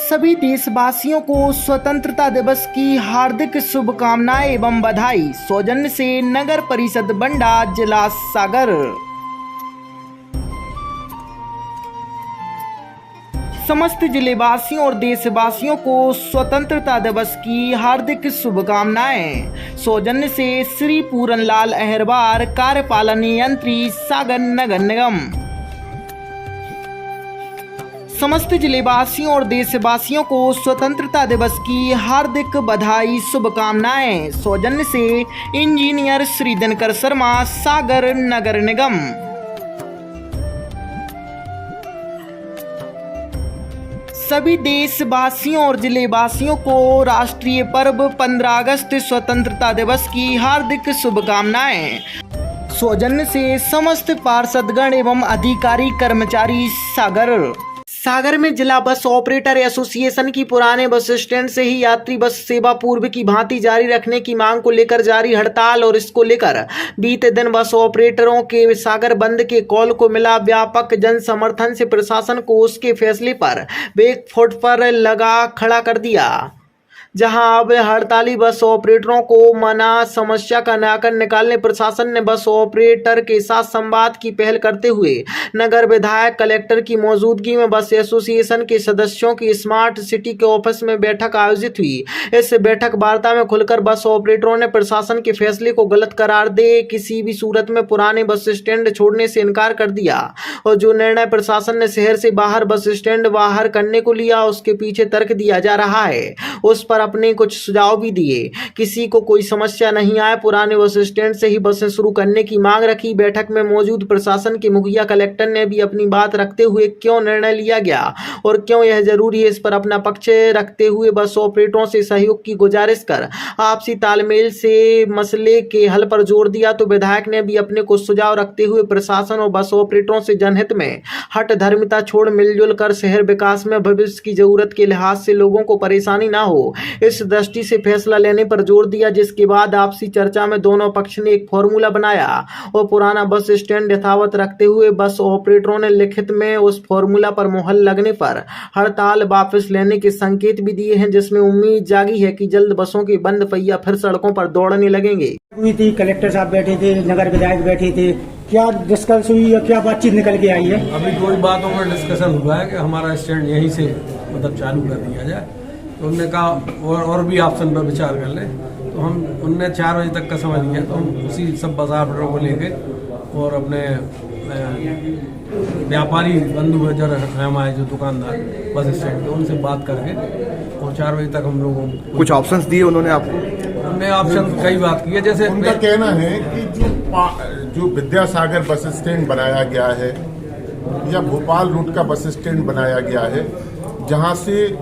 सभी देशवासियों को स्वतंत्रता दिवस की हार्दिक शुभकामनाएं एवं बधाई। सौजन्य से नगर परिषद बंडा, जिला सागर। समस्त जिलेवासियों और देशवासियों को स्वतंत्रता दिवस की हार्दिक शुभकामनाएं। सौजन्य से श्री पूरनलाल अहिरवार, कार्यपालन यंत्री, सागर नगर निगम। समस्त जिलेवासियों और देशवासियों को स्वतंत्रता दिवस की हार्दिक बधाई, शुभकामनाएं। सौजन्य से इंजीनियर श्री दिनकर शर्मा, सागर नगर निगम। सभी देशवासियों और जिलेवासियों को राष्ट्रीय पर्व 15 अगस्त स्वतंत्रता दिवस की हार्दिक शुभकामनाएं। सौजन्य से समस्त पार्षदगण एवं अधिकारी कर्मचारी, सागर। सागर में जिला बस ऑपरेटर एसोसिएशन की पुराने बस स्टैंड से ही यात्री बस सेवा पूर्व की भांति जारी रखने की मांग को लेकर जारी हड़ताल और इसको लेकर बीते दिन बस ऑपरेटरों के सागर बंद के कॉल को मिला व्यापक जन समर्थन से प्रशासन को उसके फैसले पर बैक फुट पर लगा खड़ा कर दिया, जहां अब हड़ताली बस ऑपरेटरों को मना समस्या का नाकर निकालने प्रशासन ने बस ऑपरेटर के साथ संवाद की पहल करते हुए नगर विधायक कलेक्टर की मौजूदगी में बस एसोसिएशन के सदस्यों की स्मार्ट सिटी के ऑफिस में बैठक आयोजित हुई। इस बैठक वार्ता में खुलकर बस ऑपरेटरों ने प्रशासन के फैसले को गलत करार दे किसी भी सूरत में पुराने बस स्टैंड छोड़ने से इनकार कर दिया और जो निर्णय प्रशासन ने शहर से बाहर बस स्टैंड बाहर करने को लिया उसके पीछे तर्क दिया जा रहा है, उस पर अपने कुछ सुझाव भी दिए। किसी को कोई समस्या नहीं आए, पुराने बस स्टैंड से ही बसें शुरू करने की मांग रखी। बैठक में मौजूद प्रशासन के मुखिया कलेक्टर ने भी अपनी बात रखते हुए क्यों निर्णय लिया गया और क्यों यह जरूरी है, इस पर अपना पक्ष रखते हुए बस ऑपरेटरों से सहयोग की गुजारिश कर आपसी तालमेल से मसले के हल पर जोर दिया। तो विधायक ने भी अपने कुछ सुझाव रखते हुए प्रशासन और बस ऑपरेटरों से जनहित में हट धर्मिता छोड़ मिलजुल कर शहर विकास में भविष्य की जरूरत के लिहाज से लोगों को परेशानी ना हो, इस दृष्टि से फैसला लेने पर जोर दिया। जिसके बाद आपसी चर्चा में दोनों पक्ष ने एक फॉर्मूला बनाया और पुराना बस स्टैंड यथावत रखते हुए बस ऑपरेटरों ने लिखित में उस फॉर्मूला पर मोहर लगने पर हड़ताल वापस लेने के संकेत भी दिए हैं, जिसमें उम्मीद जागी है कि जल्द बसों के बंद पहिया फिर सड़कों पर दौड़ने लगेंगे। हुई थी, कलेक्टर साहब बैठे थे, नगर विधायक बैठे थे, क्या डिस्कस हुई या क्या बातचीत निकल के आई है? अभी कोई बातों पर डिस्कशन हुआ है कि हमारा स्टैंड यहीं से मतलब चालू कर दिया जाए। तो उनने कहा और भी ऑप्शन पर विचार कर लें। तो हम उनने 4 बजे तक का समय दिया, तो हम उसी सब बस ऑपरेटरों को लेके और अपने व्यापारी बंधु है जो हमारे जो दुकानदार बस स्टैंड पे, उनसे बात करके और 4 बजे तक हम लोगों को कुछ ऑप्शंस दिए उन्होंने आपको? हमने ऑप्शन कई बात की है, जैसे उनका कहना है कि जो विद्यासागर बस स्टैंड बनाया गया है या भोपाल रूट का बस स्टैंड बनाया गया है, जहां से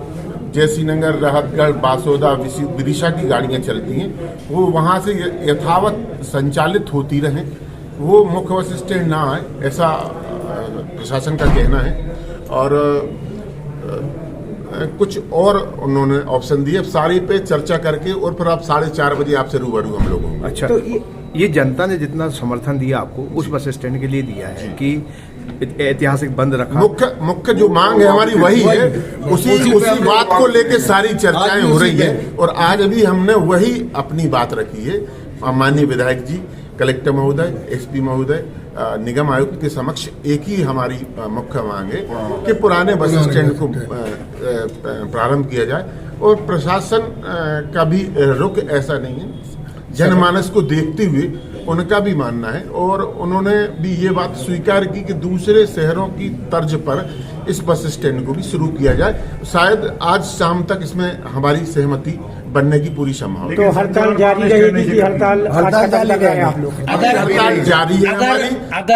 जयसीनगर, राहतगढ़, बासोदा, विदिशा की गाड़ियां चलती हैं, वो वहां से यथावत संचालित होती रहें, वो मुख्य बस स्टैंड ना आए, ऐसा प्रशासन का कहना है। और कुछ और उन्होंने ऑप्शन दिए, सारे पे चर्चा करके और फिर आप 4:30 बजे आपसे रूबरू हम लोगों को। अच्छा, तो ये जनता ने जितना समर्थन दिया आपको उस बस स्टैंड के लिए दिया है कि ऐतिहासिक बंद रखा, मुख्य जो मांग है हमारी वही है, उसी बात को लेके सारी चर्चाएं हो रही है और आज अभी हमने वही अपनी बात रखी है। माननीय विधायक जी, कलेक्टर महोदय, एसपी महोदय, निगम आयुक्त के समक्ष एक ही हमारी मुख्य मांग है कि पुराने बस स्टैंड को प्रारंभ किया जाए और प्रशासन का भी रुख ऐसा नहीं है, जनमानस को देखते हुए उनका भी मानना है और उन्होंने भी ये बात स्वीकार की कि दूसरे शहरों की तर्ज पर इस बस स्टैंड को भी शुरू किया जाए। शायद आज शाम तक इसमें हमारी सहमति बनने की पूरी संभावना। तो हड़ताल जारी रहेगी कि हड़ताल जारी है आप लोग? हड़ताल जारी है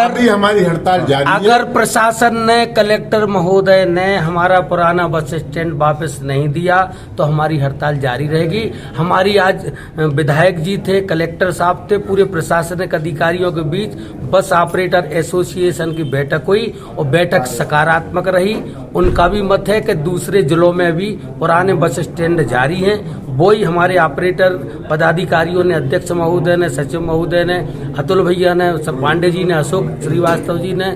अभी हमारी हड़ताल जारी है। अगर प्रशासन ने, कलेक्टर महोदय ने हमारा पुराना बस स्टैंड वापस नहीं दिया तो हमारी हड़ताल जारी रहेगी। हमारी आज विधायक जी थे, कलेक्टर साहब थे, पूरे प्रशासनिक अधिकारियों के बीच बस ऑपरेटर एसोसिएशन की बैठक हुई और बैठक सकारात्मक रही। उनका भी मत है कि दूसरे जिलों में भी पुराने बस स्टैंड जारी हैं, वो वही हमारे ऑपरेटर पदाधिकारियों ने, अध्यक्ष महोदय ने, सचिव महोदय ने, अतुल भैया ने, पांडे जी ने, अशोक श्रीवास्तव जी ने,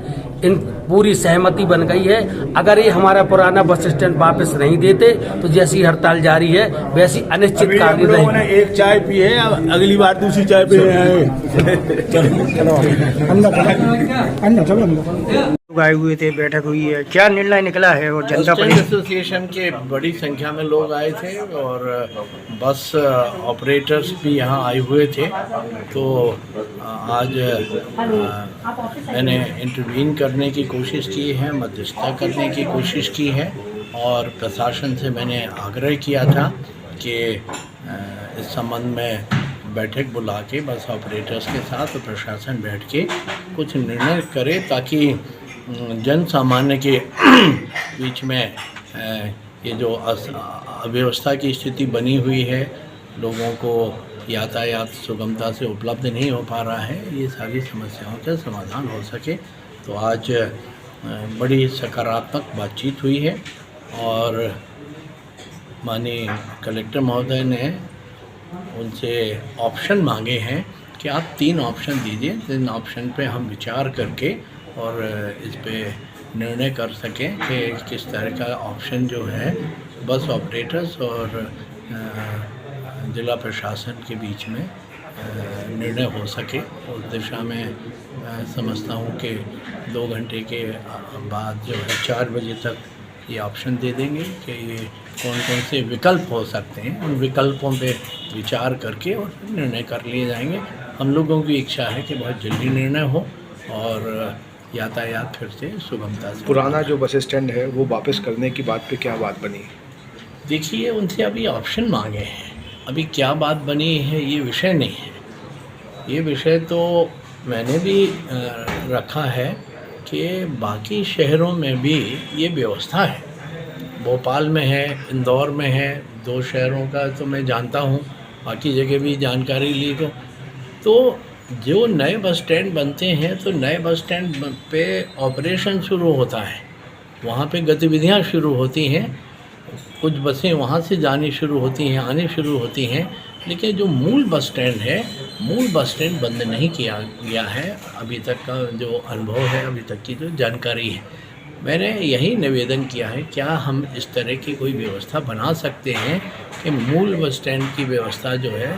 इन पूरी सहमति बन गई है। अगर ये हमारा पुराना बस स्टैंड वापस नहीं देते तो जैसी हड़ताल जारी है वैसी अनिश्चितकालीन रहेगी। एक चाय पी है, अगली बार दूसरी चाय पी आए हुए थे, बैठक हुई है, क्या निर्णय निकला है? और जनता बस एसोसिएशन के बड़ी संख्या में लोग आए थे और बस ऑपरेटर्स भी यहाँ आए हुए थे। तो आज मैंने इंटरवीन करने की कोशिश की है, मध्यस्थता करने की कोशिश की है और प्रशासन से मैंने आग्रह किया था कि इस संबंध में बैठक बुला के बस ऑपरेटर्स के साथ प्रशासन बैठ के कुछ निर्णय करे ताकि जन सामान्य के बीच में ये जो अव्यवस्था की स्थिति बनी हुई है, लोगों को यातायात सुगमता से उपलब्ध नहीं हो पा रहा है, ये सारी समस्याओं का समाधान हो सके। तो आज बड़ी सकारात्मक बातचीत हुई है और माननीय कलेक्टर महोदय ने उनसे ऑप्शन मांगे हैं कि आप 3 ऑप्शन दीजिए, 3 ऑप्शन पे हम विचार करके और इस पे निर्णय कर सकें कि किस तरह का ऑप्शन जो है बस ऑपरेटर्स और जिला प्रशासन के बीच में निर्णय हो सके। उस दिशा में समझता हूँ कि 2 घंटे के बाद जो है 4 बजे तक ये ऑप्शन दे देंगे कि ये कौन कौन से विकल्प हो सकते हैं, उन विकल्पों पे विचार करके और निर्णय कर लिए जाएंगे। हम लोगों की इच्छा है कि बहुत जल्दी निर्णय हो और यातायात फिर से सुगमता से। पुराना जो बस स्टैंड है वो वापस करने की बात पे क्या बात बनी? देखिए, उनसे अभी ऑप्शन मांगे हैं, अभी क्या बात बनी है ये विषय नहीं है। ये विषय तो मैंने भी रखा है कि बाकी शहरों में भी ये व्यवस्था है, भोपाल में है, इंदौर में है, 2 शहरों का तो मैं जानता हूँ, बाकी जगह भी जानकारी ली। तो जो नए बस स्टैंड बनते हैं तो नए बस स्टैंड पे ऑपरेशन शुरू होता है, वहाँ पे गतिविधियाँ शुरू होती हैं, कुछ बसें वहाँ से जानी शुरू होती हैं, आने शुरू होती हैं, लेकिन जो मूल बस स्टैंड है, मूल बस स्टैंड बंद नहीं किया गया है। अभी तक का जो अनुभव है, अभी तक की जो जानकारी है, मैंने यही निवेदन किया है, क्या हम इस तरह की कोई व्यवस्था बना सकते हैं कि मूल बस स्टैंड की व्यवस्था जो है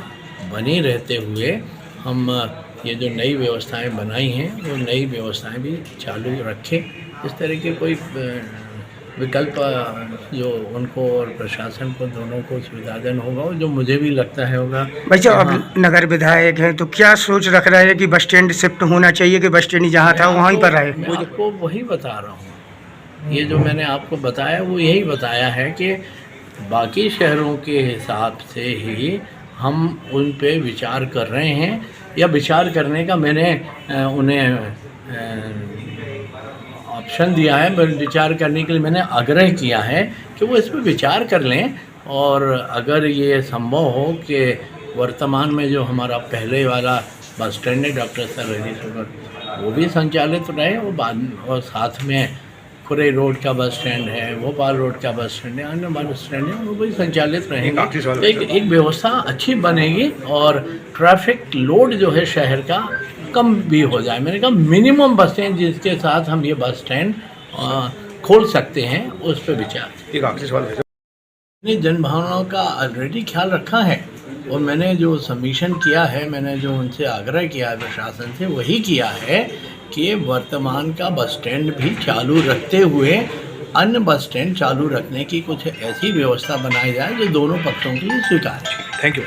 बनी रहते हुए हम ये जो नई व्यवस्थाएं बनाई हैं वो नई व्यवस्थाएं भी चालू रखें। इस तरह के कोई विकल्प जो उनको और प्रशासन को दोनों को सुविधाजन होगा, जो मुझे भी लगता है होगा। भैया अब नगर विधायक हैं तो क्या सोच रख रहे हैं कि बस स्टैंड शिफ्ट होना चाहिए कि बस स्टैंड जहाँ था वहीं पर रहे? मैं आपको वही बता रहा हूँ, ये जो मैंने आपको बताया वो यही बताया है कि बाकी शहरों के हिसाब से ही हम उन पे विचार कर रहे हैं, या विचार करने का मैंने उन्हें ऑप्शन दिया है, विचार करने के लिए मैंने आग्रह किया है कि वो इस पर विचार कर लें। और अगर ये संभव हो कि वर्तमान में जो हमारा पहले वाला बस स्टैंड है डॉक्टर सरहरी सुगर, वो भी संचालित रहे, वो बाद और साथ में खुरे रोड का बस स्टैंड है, भोपाल रोड का बस स्टैंड है, अन्य बस स्टैंड है, वो भी संचालित रहेंगे। तो एक व्यवस्था अच्छी बनेगी और ट्रैफिक लोड जो है शहर का कम भी हो जाए। मैंने कहा मिनिमम बसें जिसके साथ हम ये बस स्टैंड खोल सकते हैं उस पर विचार। एक आखिरी सवाल है, मैंने जन भावनाओं का ऑलरेडी ख्याल रखा है और मैंने जो सबमिशन किया है, मैंने जो उनसे आग्रह किया है प्रशासन से, वही किया है कि वर्तमान का बस स्टैंड भी चालू रखते हुए अन्य बस स्टैंड चालू रखने की कुछ ऐसी व्यवस्था बनाई जाए जो दोनों पक्षों के लिए स्वीकार्य है। Thank you.